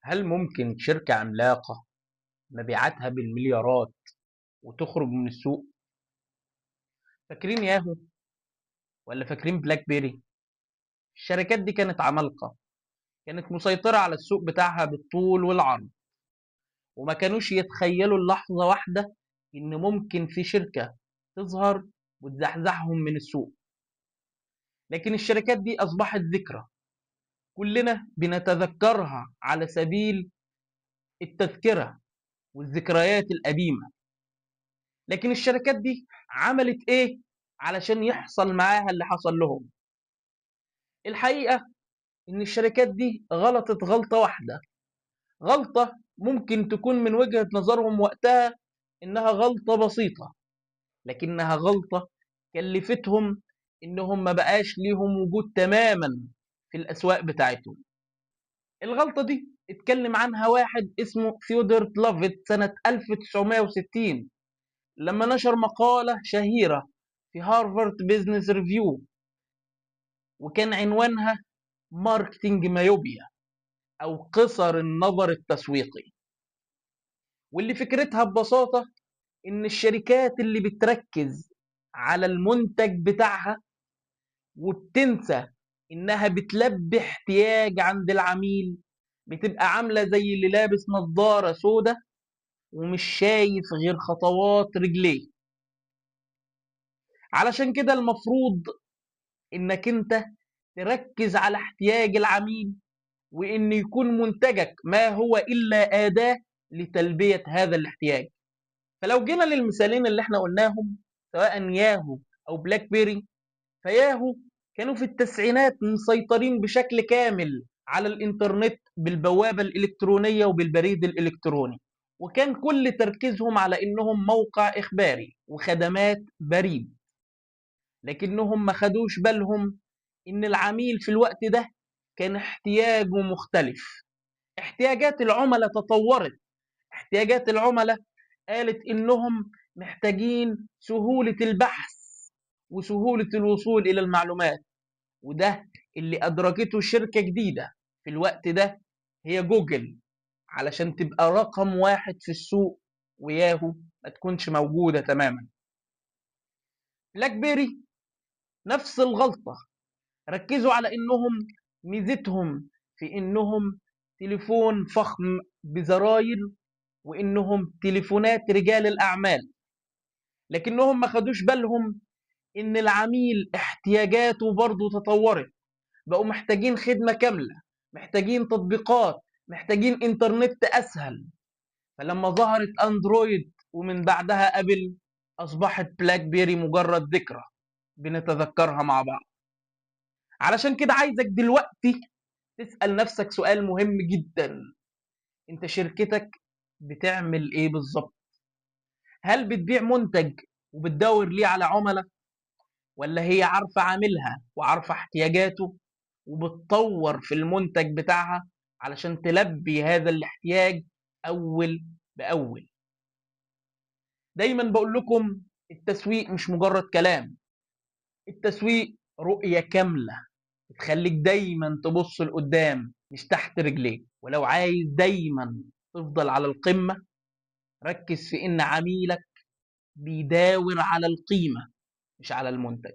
هل ممكن شركة عملاقة مبيعاتها بالمليارات وتخرج من السوق؟ فاكرين ياهو ولا فاكرين بلاك بيري؟ الشركات دي كانت عمالقة، كانت مسيطرة على السوق بتاعها بالطول والعرض، وما كانوش يتخيلوا اللحظة واحدة إن ممكن في شركة تظهر وتزحزحهم من السوق. لكن الشركات دي أصبحت ذكرى كلنا بنتذكرها على سبيل التذكرة والذكريات القديمة. لكن الشركات دي عملت ايه علشان يحصل معاها اللي حصل لهم؟ الحقيقة ان الشركات دي غلطت غلطة واحدة، غلطة ممكن تكون من وجهة نظرهم وقتها انها غلطة بسيطة، لكنها غلطة كلفتهم انهم ما بقاش ليهم وجود تماما في الاسواق بتاعتهم. الغلطة دي اتكلم عنها واحد اسمه ثيودور لافيت سنة 1960 لما نشر مقالة شهيرة في هارفارد بيزنس ريفيو، وكان عنوانها ماركتينج مايوبيا أو قصر النظر التسويقي. واللي فكرتها ببساطة إن الشركات اللي بتركز على المنتج بتاعها وبتنسى إنها بتلبي احتياج عند العميل بتبقى عاملة زي اللي لابس نظارة سودة ومش شايف غير خطوات رجليه. علشان كده المفروض إنك أنت تركز على احتياج العميل، وإن يكون منتجك ما هو إلا أداة لتلبية هذا الاحتياج. فلو جينا للمثالين اللي احنا قلناهم سواء ياهو أو بلاك بيري، فياهو كانوا في التسعينات مسيطرين بشكل كامل على الإنترنت بالبوابة الإلكترونية وبالبريد الإلكتروني، وكان كل تركيزهم على إنهم موقع إخباري وخدمات بريد. لكنهم ما خدوش بالهم إن العميل في الوقت ده كان احتياجه مختلف. احتياجات العملاء تطورت، احتياجات العملاء قالت إنهم محتاجين سهولة البحث وسهولة الوصول إلى المعلومات، وده اللي أدركته شركة جديدة في الوقت ده هي جوجل، علشان تبقى رقم واحد في السوق وياهو ما تكونش موجودة تماما. بلاك بيري نفس الغلطة، ركزوا على إنهم ميزتهم في إنهم تليفون فخم بزراير وإنهم تليفونات رجال الأعمال، لكنهم ما خدوش بالهم إن العميل احتياجاته برضه تطورت، بقوا محتاجين خدمة كاملة، محتاجين تطبيقات، محتاجين إنترنت أسهل. فلما ظهرت أندرويد ومن بعدها أبل، أصبحت بلاك بيري مجرد ذكرى بنتذكرها مع بعض. علشان كده عايزك دلوقتي تسأل نفسك سؤال مهم جدا: انت شركتك بتعمل ايه بالظبط؟ هل بتبيع منتج وبتدور ليه على عملاء، ولا هي عارفة عاملها وعارفة احتياجاته وبتطور في المنتج بتاعها علشان تلبي هذا الاحتياج أول بأول؟ دايما بقول لكم التسويق مش مجرد كلام، التسويق رؤية كاملة بتخليك دايما تبص لقدام مش تحت رجليك. ولو عايز دايما تفضل على القمة، ركز في إن عميلك بيداور على القيمة مش على المنتج.